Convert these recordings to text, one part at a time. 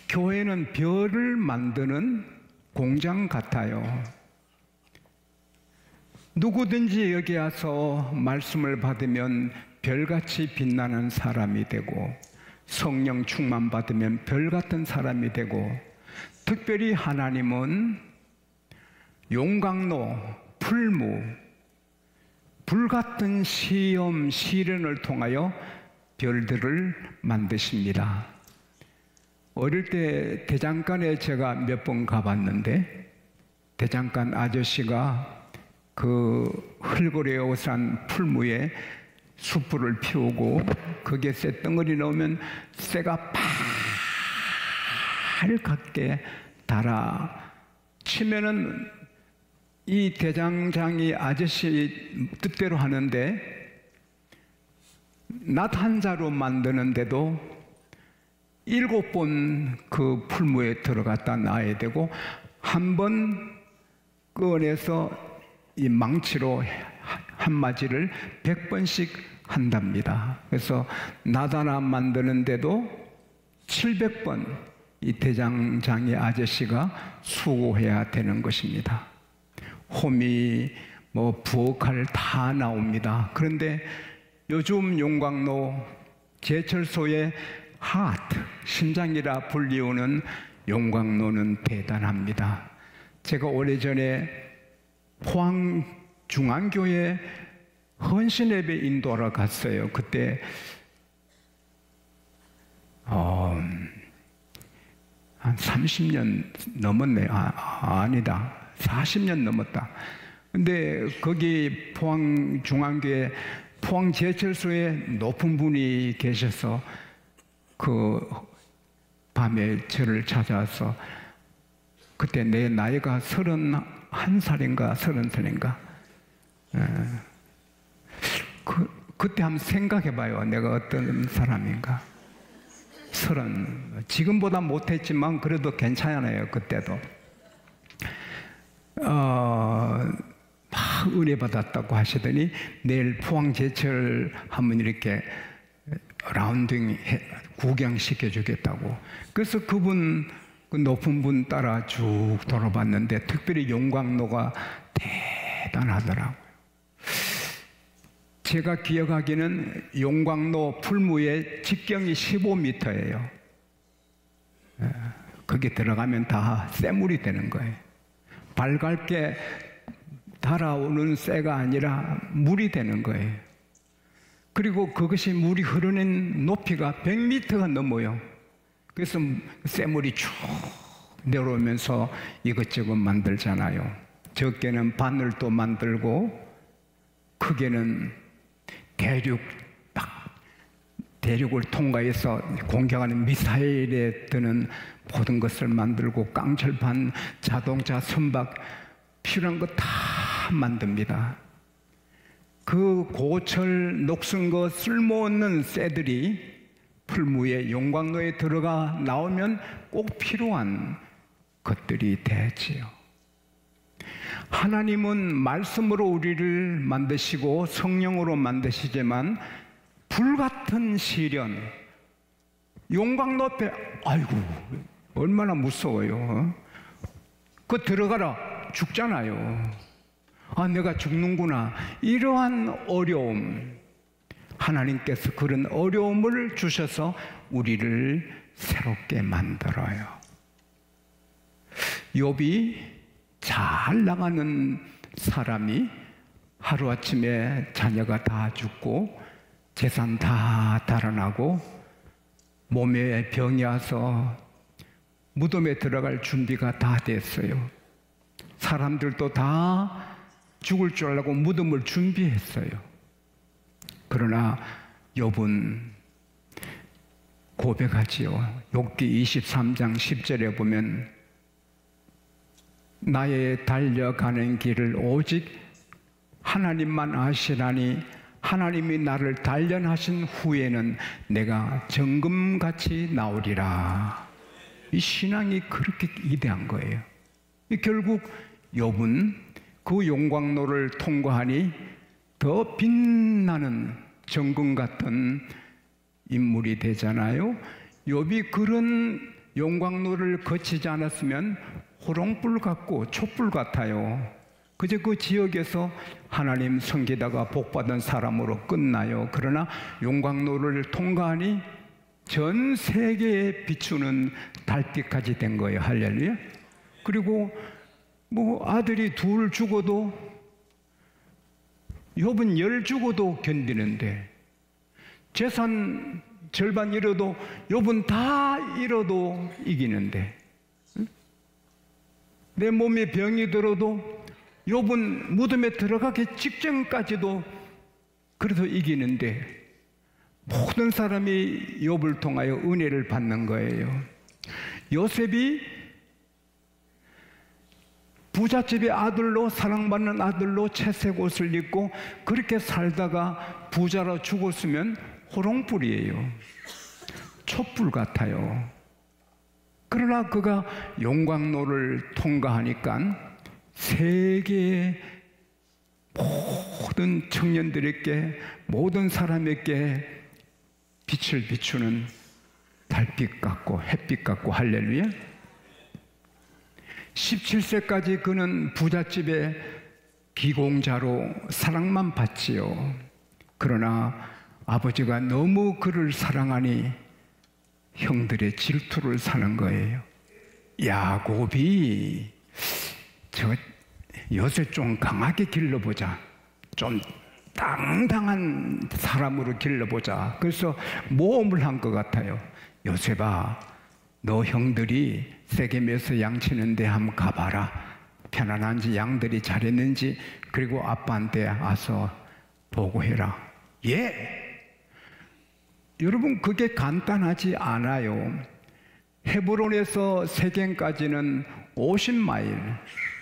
교회는 별을 만드는 공장 같아요. 누구든지 여기 와서 말씀을 받으면 별같이 빛나는 사람이 되고, 성령 충만 받으면 별 같은 사람이 되고, 특별히 하나님은 용광로, 풀무, 불같은 시험, 시련을 통하여 별들을 만드십니다. 어릴 때 대장간에 제가 몇 번 가봤는데, 대장간 아저씨가 그 흘고래 오산 풀무에 숯불을 피우고 거기에 쇳덩어리 넣으면 쇠가 빨갛게 달아 치면은 이 대장장이 아저씨 뜻대로 하는데, 낫 한 자루 만드는데도 7번 그 풀무에 들어갔다 놔야 되고, 한 번 꺼내서 이 망치로 한마디를 100번씩 한답니다. 그래서 낫 하나 만드는데도 700번 이 대장장이 아저씨가 수고해야 되는 것입니다. 호미, 부엌칼 다 나옵니다. 그런데 요즘 용광로, 제철소의 하트, 심장이라 불리우는 용광로는 대단합니다. 제가 오래전에 포항 중앙교회 헌신예배 인도하러 갔어요. 그때 한 30년 넘었네. 아니다. 40년 넘었다. 근데 거기 포항 중앙교회 포항 제철소에 높은 분이 계셔서 그 밤에 저를 찾아와서, 그때 내 나이가 31살인가 30살인가, 그때 한번 생각해봐요. 내가 어떤 사람인가. 지금보다 못했지만 그래도 괜찮아요. 그때도 막 은혜 받았다고 하시더니 내일 포항 제철 한번 이렇게 라운딩 구경시켜 주겠다고. 그래서 그분, 그 높은 분 따라 쭉 돌아봤는데 특별히 용광로가 대단하더라고요. 제가 기억하기는 용광로 풀무의 직경이 15m예요. 거기 들어가면 다 쇠물이 되는 거예요. 발갈게 달아오는 쇠가 아니라 물이 되는 거예요. 그리고 그것이 물이 흐르는 높이가 100m가 넘어요. 그래서 쇠물이 쭉 내려오면서 이것저것 만들잖아요. 적게는 바늘도 만들고, 크게는 대륙을 통과해서 공격하는 미사일에 드는 모든 것을 만들고, 깡철판, 자동차, 선박, 필요한 거 다 만듭니다. 그 고철 녹슨 거 쓸모없는 쇠들이 풀무에 용광로에 들어가 나오면 꼭 필요한 것들이 되지요. 하나님은 말씀으로 우리를 만드시고 성령으로 만드시지만 불같은 시련, 용광로 앞에, 아이고 얼마나 무서워요. 그 들어가라 죽잖아요. 내가 죽는구나. 이러한 어려움, 하나님께서 그런 어려움을 주셔서 우리를 새롭게 만들어요. 욥이 잘 나가는 사람이 하루아침에 자녀가 다 죽고 재산 다 달아나고 몸에 병이 와서 무덤에 들어갈 준비가 다 됐어요. 사람들도 다 죽을 줄 알고 무덤을 준비했어요. 그러나 욥은 고백하지요. 욥기 23장 10절에 보면 나의 달려가는 길을 오직 하나님만 아시라니 하나님이 나를 단련하신 후에는 내가 정금같이 나오리라. 이 신앙이 그렇게 위대한 거예요. 결국 욥은 그 용광로를 통과하니 더 빛나는 정금 같은 인물이 되잖아요. 욥이 그런 용광로를 거치지 않았으면 호롱불 같고 촛불 같아요. 그저 그 지역에서 하나님 섬기다가 복받은 사람으로 끝나요. 그러나 용광로를 통과하니 전 세계에 비추는 달빛까지 된 거예요. 할렐루야. 그리고 뭐 아들이 둘 죽어도, 욥은 10 죽어도 견디는데, 재산 절반 잃어도 욥은 다 잃어도 이기는데, 내 몸에 병이 들어도 욥은 무덤에 들어가기 직전까지도 그래도 이기는데, 모든 사람이 욥을 통하여 은혜를 받는 거예요. 요셉이 부잣집의 아들로, 사랑받는 아들로 채색 옷을 입고 그렇게 살다가 부자로 죽었으면 호롱불이에요. 촛불 같아요. 그러나 그가 용광로를 통과하니까 세계의 모든 청년들에게, 모든 사람에게 빛을 비추는 달빛 같고 햇빛 같고, 할렐루야. 17세까지 그는 부잣집의 기공자로 사랑만 받지요. 그러나 아버지가 너무 그를 사랑하니 형들의 질투를 사는 거예요. 야곱이 저 요셉 좀 강하게 길러보자, 좀 당당한 사람으로 길러보자. 그래서 모험을 한 것 같아요. 요셉아, 너 형들이 세겜에서 양치는데 한번 가봐라. 편안한지, 양들이 잘했는지, 그리고 아빠한테 와서 보고해라. 예! 여러분, 그게 간단하지 않아요. 헤브론에서 세겜까지는 50마일,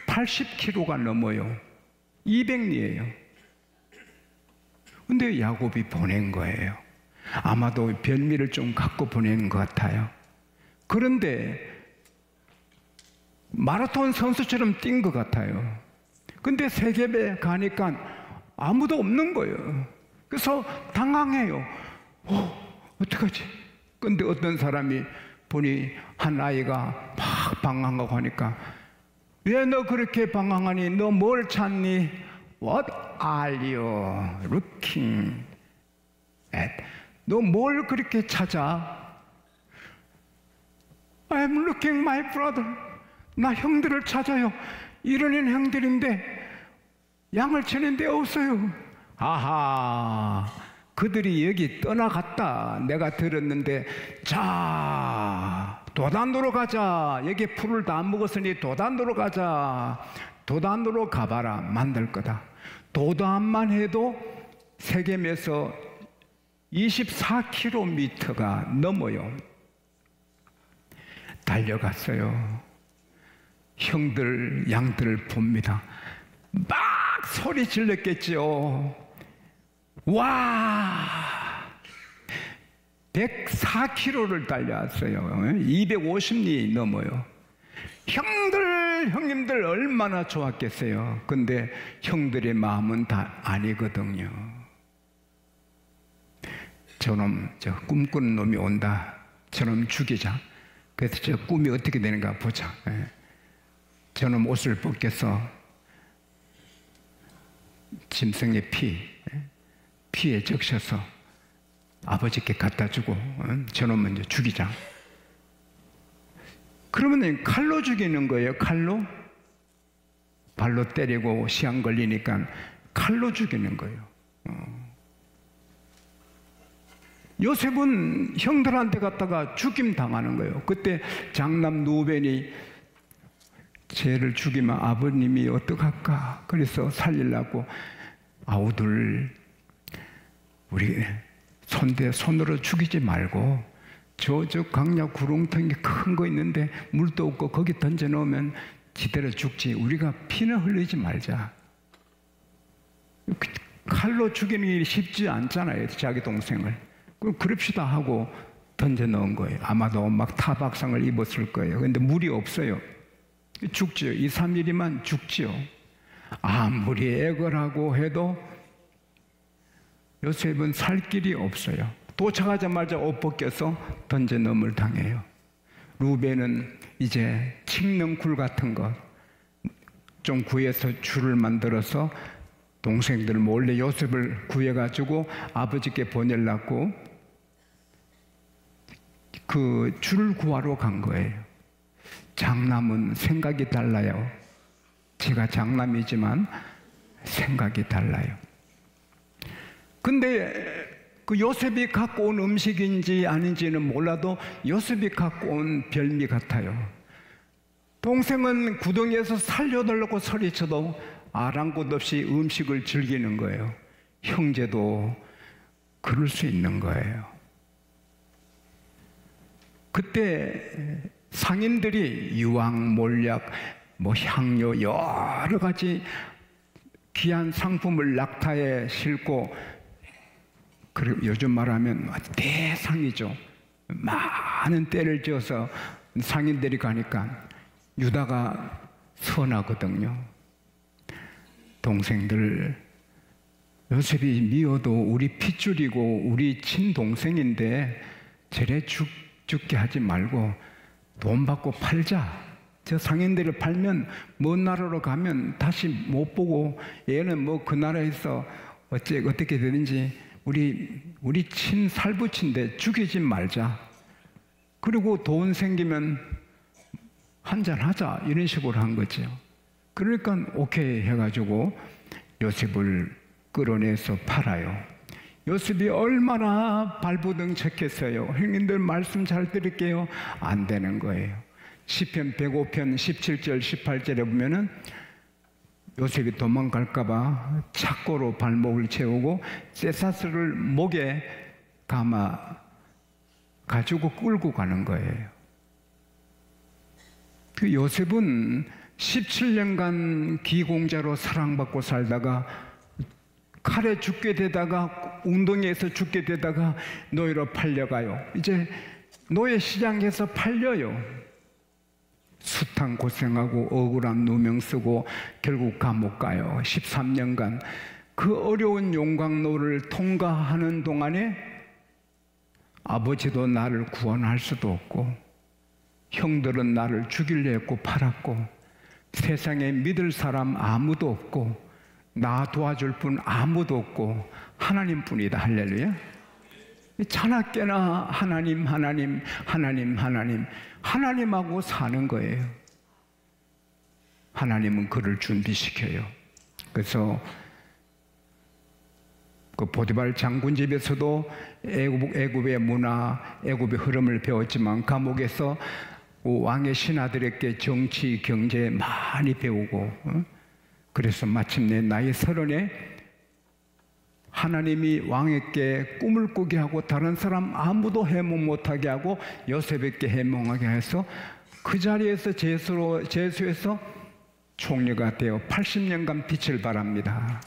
80km가 넘어요. 200리예요. 근데 야곱이 보낸 거예요. 아마도 별미를 좀 갖고 보낸 것 같아요. 그런데 마라톤 선수처럼 뛴 것 같아요. 근데 세겜에 가니까 아무도 없는 거예요. 그래서 당황해요. 어떡하지? 근데 어떤 사람이 보니 한 아이가 막 방황하고 하니까, 왜 너 그렇게 방황하니? 너 뭘 찾니? What are you looking at? 너 뭘 그렇게 찾아? I'm looking my brother. 나 형들을 찾아요. 이러는 형들인데 양을 치는 데 없어요. 아하, 그들이 여기 떠나갔다. 내가 들었는데, 자, 도단으로 가자. 여기 풀을 다 먹었으니 도단으로 가자. 도단으로 가봐라. 만들 거다. 도단만 해도 세겜에서 24km가 넘어요. 달려갔어요. 형들, 양들을 봅니다. 막 소리 질렀겠죠. 와! 104km를 달려왔어요. 250리 넘어요. 형님들 얼마나 좋았겠어요. 근데 형들의 마음은 다 아니거든요. 저놈, 저 꿈꾸는 놈이 온다. 저놈 죽이자. 그래서 저 꿈이 어떻게 되는가 보자. 저놈 옷을 벗겨서 짐승의 피에 적셔서 아버지께 갖다 주고, 저놈은 이제 죽이자. 그러면 칼로 죽이는 거예요. 칼로. 발로 때리고 시험 걸리니까 칼로 죽이는 거예요. 요셉은 형들한테 갔다가 죽임 당하는 거예요. 그때 장남 누벤이 쟤를 죽이면 아버님이 어떡할까? 그래서 살리려고 아우들, 우리 손으로 죽이지 말고 저 강야 구렁텅이 큰 거 있는데 물도 없고 거기 던져 놓으면 지대로 죽지. 우리가 피는 흘리지 말자. 칼로 죽이는 일이 쉽지 않잖아요. 자기 동생을. 그럼 그럽시다 하고 던져 넣은 거예요. 아마도 막 타박상을 입었을 거예요. 근데 물이 없어요. 죽지요. 2, 3일이면 죽지요. 아무리 애걸하고 해도 요셉은 살 길이 없어요. 도착하자마자 옷 벗겨서 던져 넘을 당해요. 루벤은 이제 칡는 같은 것 좀 구해서 줄을 만들어서 동생들 몰래 요셉을 구해가지고 아버지께 보내려고 그 줄을 구하러 간 거예요. 장남은 생각이 달라요. 제가 장남이지만 생각이 달라요. 근데 그 요셉이 갖고 온 음식인지 아닌지는 몰라도 요셉이 갖고 온 별미 같아요. 동생은 구덩이에서 살려달라고 소리쳐도 아랑곳 없이 음식을 즐기는 거예요. 형제도 그럴 수 있는 거예요. 그때 상인들이 유황, 몰약, 향료 여러 가지 귀한 상품을 낙타에 싣고, 그리고 요즘 말하면 대상이죠. 많은 떼를 지어서 상인들이 가니까 유다가 선하거든요. 동생들, 요셉이 미워도 우리 핏줄이고 우리 친동생인데 저래 죽게 하지 말고 돈 받고 팔자. 저 상인들을 팔면 먼 나라로 가면 다시 못 보고 얘는 그 나라에서 어떻게 되는지 우리 친살부친데 죽이지 말자. 그리고 돈 생기면 한잔 하자. 이런 식으로 한 거죠. 그러니까 오케이 해가지고 요셉을 끌어내서 팔아요. 요셉이 얼마나 발부둥쳤겠어요. 형님들 말씀 잘 들을게요. 안 되는 거예요. 시편 105편 17절 18절에 보면은 요셉이 도망갈까봐 착고로 발목을 채우고 쇠사슬을 목에 감아 가지고 끌고 가는 거예요. 그 요셉은 17년간 기공자로 사랑받고 살다가 칼에 죽게 되다가 웅덩이에서 죽게 되다가 노예로 팔려가요. 이제 노예 시장에서 팔려요. 숱한 고생하고 억울한 누명 쓰고 결국 감옥 가요. 13년간 그 어려운 용광로를 통과하는 동안에 아버지도 나를 구원할 수도 없고 형들은 나를 죽이려 했고 팔았고 세상에 믿을 사람 아무도 없고 나 도와줄 분 아무도 없고 하나님뿐이다. 할렐루야. 자나깨나 하나님하고 사는 거예요. 하나님은 그를 준비시켜요. 그래서 그 보디발 장군 집에서도 애굽의 문화, 애굽의 흐름을 배웠지만 감옥에서 왕의 신하들에게 정치, 경제 많이 배우고 그래서 마침내 나이 30에 하나님이 왕에게 꿈을 꾸게 하고 다른 사람 아무도 해몽 못하게 하고 요셉에게 해몽하게 해서 그 자리에서 제수에서 총리가 되어 80년간 빛을 발합니다.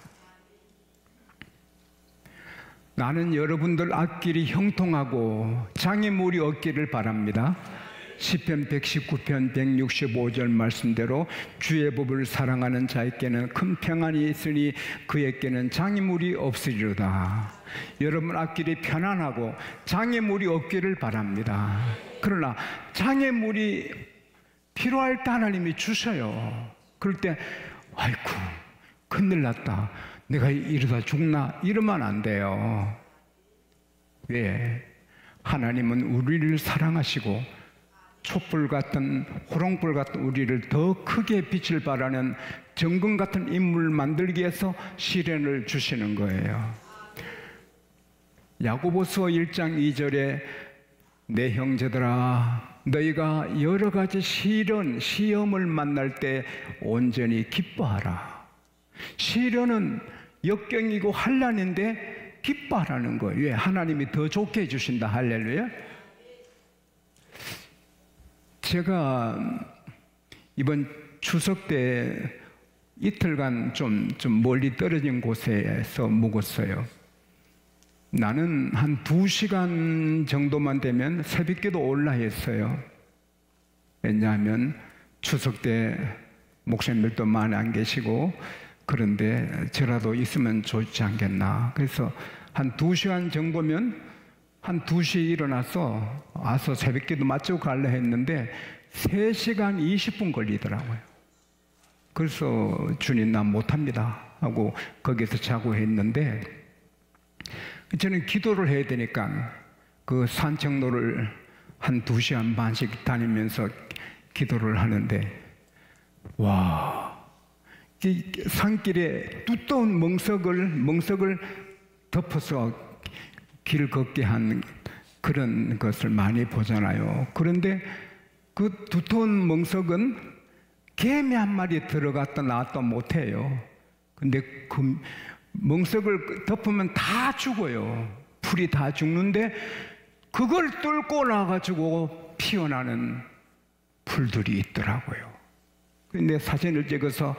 나는 여러분들 앞길이 형통하고 장애물이 없기를 바랍니다. 시편 119편 165절 말씀대로 주의 법을 사랑하는 자에게는 큰 평안이 있으니 그에게는 장애물이 없으리로다. 여러분 앞길이 편안하고 장애물이 없기를 바랍니다. 그러나 장애물이 필요할 때 하나님이 주셔요. 그럴 때 아이고 큰일 났다, 내가 이러다 죽나, 이러면 안 돼요. 왜? 하나님은 우리를 사랑하시고 촛불 같은 호롱불 같은 우리를 더 크게 빛을 발하는 정금 같은 인물 만들기 위해서 시련을 주시는 거예요. 야고보서 1장 2절에 내 형제들아 너희가 여러 가지 시험을 만날 때 온전히 기뻐하라. 시련은 역경이고 환난인데 기뻐하라는 거예요. 왜? 하나님이 더 좋게 해주신다. 할렐루야. 제가 이번 추석 때 이틀간 좀 멀리 떨어진 곳에서 묵었어요. 나는 한 2시간 정도만 되면 새벽기도 올라 했어요. 왜냐하면 추석 때 목사님들도 많이 안 계시고 그런데 저라도 있으면 좋지 않겠나. 그래서 한 2시간 정도면 한 2시에 일어나서 와서 새벽기도 마치고 가려 했는데 3시간 20분 걸리더라고요. 그래서 주님 나 못합니다 하고 거기서 자고 했는데, 저는 기도를 해야 되니까 그 산책로를 한 2시간 반씩 다니면서 기도를 하는데, 와, 이 산길에 두터운 멍석을 덮어서 길 걷게 한 그런 것을 많이 보잖아요. 그런데 그 두터운 멍석은 개미 한 마리 들어갔다 나왔다 못해요. 근데 그 멍석을 덮으면 다 죽어요. 풀이 다 죽는데 그걸 뚫고 나가지고 피어나는 풀들이 있더라고요. 근데 사진을 찍어서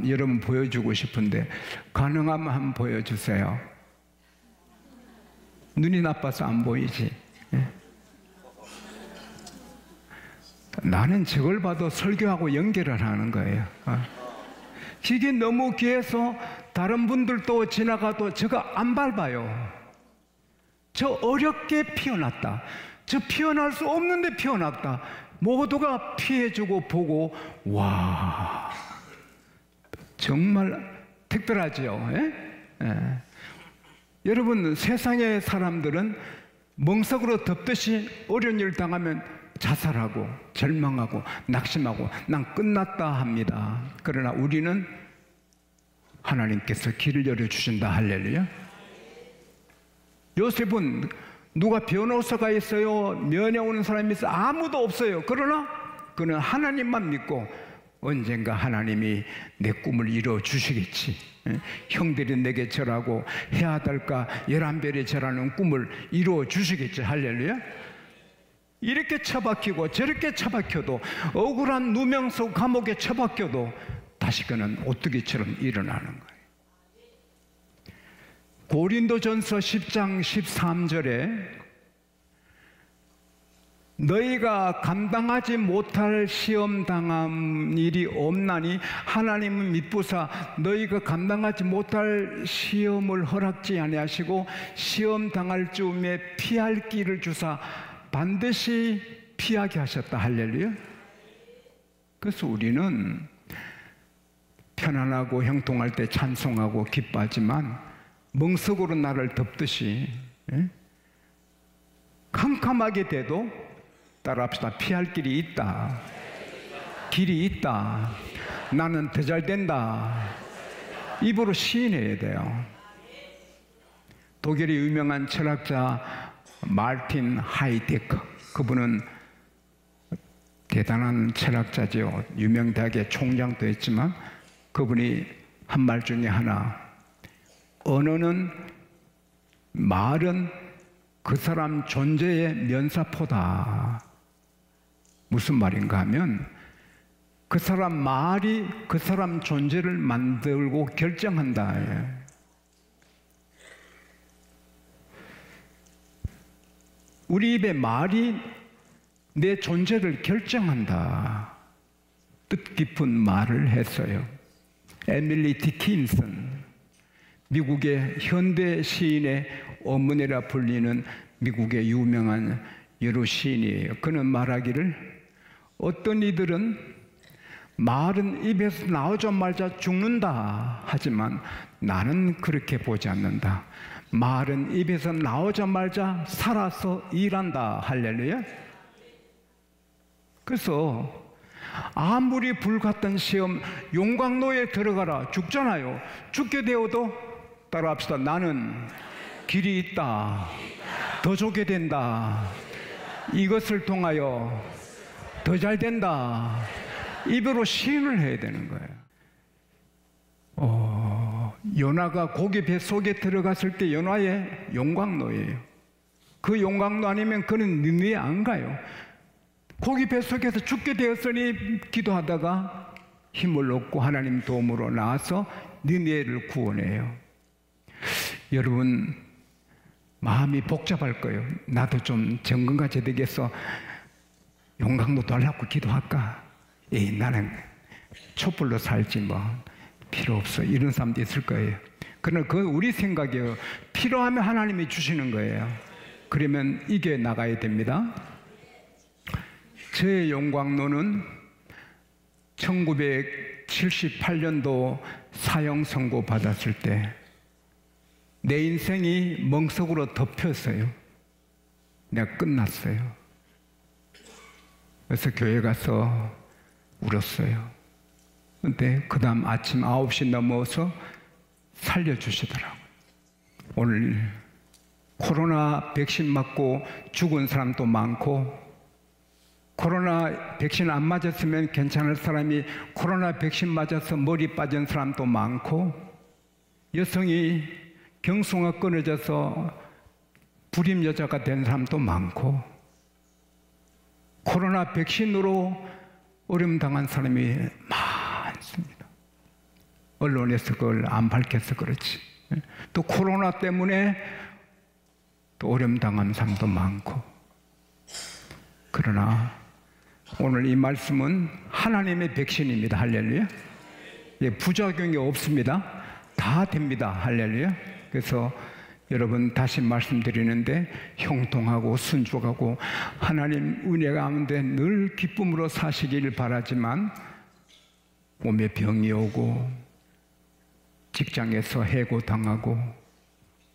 여러분 보여주고 싶은데, 가능하면 한번 보여주세요. 눈이 나빠서 안 보이지? 예? 나는 저걸 봐도 설교하고 연결을 하는 거예요. 이게 너무 귀해서 다른 분들도 지나가도 저거 안 밟아요. 저 어렵게 피어났다. 저 피어날 수 없는데 피어났다. 모두가 피해주고 보고, 와, 정말 특별하죠. 예? 예. 여러분, 세상의 사람들은 멍석으로 덮듯이 어려운 일 당하면 자살하고 절망하고 낙심하고 난 끝났다 합니다. 그러나 우리는 하나님께서 길을 열어주신다. 할렐루야. 요셉은 누가 변호사가 있어요? 면회 오는 사람이 있어요? 아무도 없어요. 그러나 그는 하나님만 믿고 언젠가 하나님이 내 꿈을 이루어 주시겠지. 형들이 내게 절하고 해야 될까 11별에 절하는 꿈을 이루어 주시겠지. 할렐루야. 이렇게 처박히고 저렇게 처박혀도, 억울한 누명 속 감옥에 처박혀도 다시 그는 오뚜기처럼 일어나는 거예요. 고린도전서 10장 13절에 너희가 감당하지 못할 시험 당한 일이 없나니 하나님은 미쁘사 너희가 감당하지 못할 시험을 허락지 아니하시고 시험 당할 즈음에 피할 길을 주사 반드시 피하게 하셨다. 할렐루야. 그래서 우리는 편안하고 형통할 때 찬송하고 기뻐하지만 멍석으로 나를 덮듯이 캄캄하게 돼도 따라합시다. 피할 길이 있다. 길이 있다. 나는 더 잘 된다. 입으로 시인해야 돼요. 독일의 유명한 철학자 마르틴 하이데크, 그분은 대단한 철학자죠. 유명 대학의 총장도 했지만 그분이 한 말 중에 하나, 언어는, 말은 그 사람 존재의 면사포다. 무슨 말인가 하면 그 사람 말이 그 사람 존재를 만들고 결정한다. 우리 입의 말이 내 존재를 결정한다. 뜻깊은 말을 했어요. 에밀리 디킨슨, 미국의 현대 시인의 어머니라 불리는 미국의 유명한 여러 시인이에요. 그는 말하기를, 어떤 이들은 말은 입에서 나오자마자 죽는다 하지만 나는 그렇게 보지 않는다. 말은 입에서 나오자마자 살아서 일한다. 할렐루야. 그래서 아무리 불같은 시험, 용광로에 들어가라, 죽잖아요. 죽게 되어도 따라합시다. 나는 길이 있다. 더 좋게 된다. 이것을 통하여 더 잘 된다. 입으로 시인을 해야 되는 거예요. 요나가 고기 뱃속에 들어갔을 때 요나의 용광로예요. 그 용광로 아니면 그는 니느에 안 가요. 고기 뱃속에서 죽게 되었으니 기도하다가 힘을 얻고 하나님 도움으로 나와서 니느웨를 구원해요. 여러분, 마음이 복잡할 거예요. 나도 좀 정건같이 되겠어. 용광로 달라고 기도할까? 에이, 나는 촛불로 살지 뭐 필요 없어. 이런 사람도 있을 거예요. 그러나 그 우리 생각이에요. 필요하면 하나님이 주시는 거예요. 그러면 이겨 나가야 됩니다. 저의 용광로는 1978년도 사형 선고 받았을 때 내 인생이 멍석으로 덮였어요. 내가 끝났어요. 그래서 교회 가서 울었어요. 근데 그 다음 아침 9시 넘어서 살려주시더라고요. 오늘 코로나 백신 맞고 죽은 사람도 많고, 코로나 백신 안 맞았으면 괜찮을 사람이 코로나 백신 맞아서 머리 빠진 사람도 많고, 여성이 경수가 끊어져서 불임 여자가 된 사람도 많고, 코로나 백신으로 어려움 당한 사람이 많습니다. 언론에서 그걸 안 밝혀서 그렇지. 또 코로나 때문에 또 어려움 당한 사람도 많고. 그러나 오늘 이 말씀은 하나님의 백신입니다. 할렐루야. 부작용이 없습니다. 다 됩니다. 할렐루야. 그래서 여러분 다시 말씀드리는데, 형통하고 순종하고 하나님 은혜 가운데 늘 기쁨으로 사시기를 바라지만, 몸에 병이 오고 직장에서 해고당하고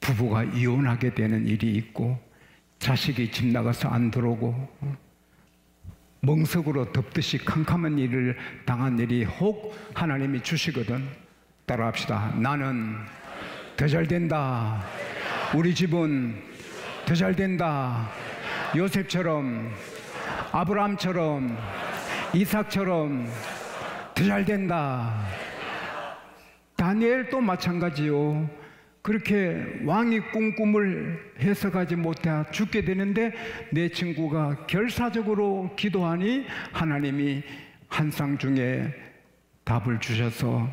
부부가 이혼하게 되는 일이 있고 자식이 집 나가서 안 들어오고 멍석으로 덮듯이 캄캄한 일을 당한 일이 혹 하나님이 주시거든. 따라합시다. 나는 더 잘된다. 우리 집은 더 잘된다. 요셉처럼, 아브라함처럼, 이삭처럼 더 잘된다. 다니엘도 마찬가지요. 그렇게 왕이 꾼 꿈을 해석하지 못해 죽게 되는데, 내 친구가 결사적으로 기도하니 하나님이 한 상 중에 답을 주셔서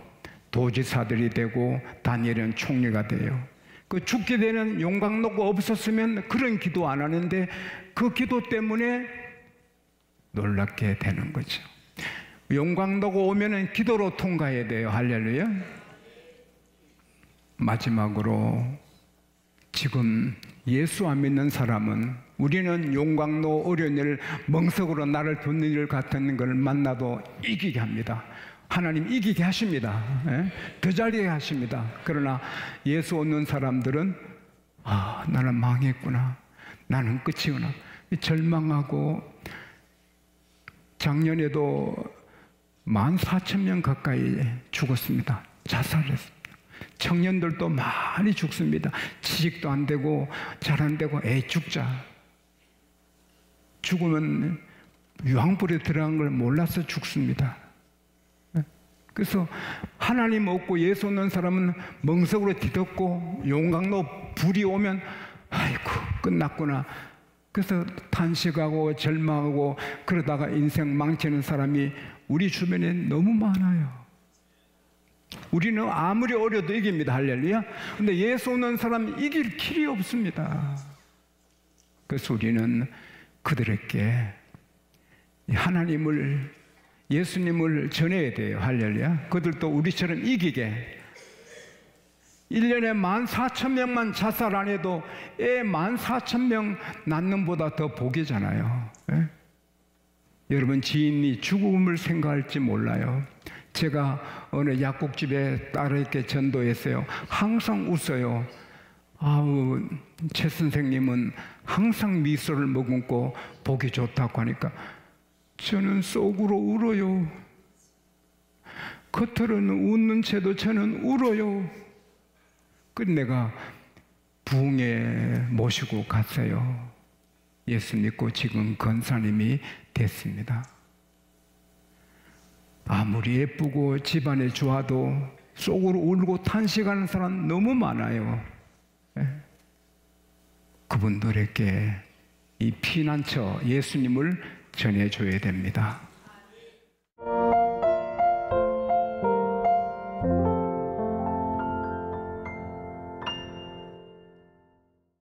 도지사들이 되고 다니엘은 총리가 돼요. 그 죽게 되는 용광로가 없었으면 그런 기도 안 하는데, 그 기도 때문에 놀랍게 되는 거죠. 용광로가 오면은 기도로 통과해야 돼요. 할렐루야. 마지막으로, 지금 예수 안 믿는 사람은, 우리는 용광로 어려운 일, 멍석으로 나를 둔는 일 같은 걸 만나도 이기게 합니다. 하나님 이기게 하십니다. 더 잘되게 하십니다. 그러나 예수 없는 사람들은 나는 망했구나, 나는 끝이구나, 절망하고, 작년에도 14,000명 가까이 죽었습니다. 자살했습니다. 청년들도 많이 죽습니다. 취직도 안 되고 잘 안 되고 죽자. 죽으면 유황불에 들어간 걸 몰라서 죽습니다. 그래서 하나님 없고 예수 없는 사람은 멍석으로 뒤덮고 용광로 불이 오면 아이고 끝났구나. 그래서 탄식하고 절망하고 그러다가 인생 망치는 사람이 우리 주변에 너무 많아요. 우리는 아무리 어려도 이깁니다. 할렐루야. 근데 예수 없는 사람 이길 길이 없습니다. 그래서 우리는 그들에게 하나님을, 예수님을 전해야 돼요. 할렐루야. 그들도 우리처럼 이기게. 1년에 14,000명만 자살 안 해도 애 14,000명 낳는 보다 더 복이잖아요. 예? 여러분, 지인이 죽음을 생각할지 몰라요. 제가 어느 약국집에 딸에게 전도했어요. 항상 웃어요. 아우, 최 선생님은 항상 미소를 머금고 보기 좋다고 하니까 저는 속으로 울어요. 겉으로는 웃는 채도 저는 울어요. 그래서 내가 부흥에 모시고 갔어요. 예수 믿고 지금 권사님이 됐습니다. 아무리 예쁘고 집안에 좋아도 속으로 울고 탄식하는 사람 너무 많아요. 그분들에게 이 피난처 예수님을 전해줘야 됩니다.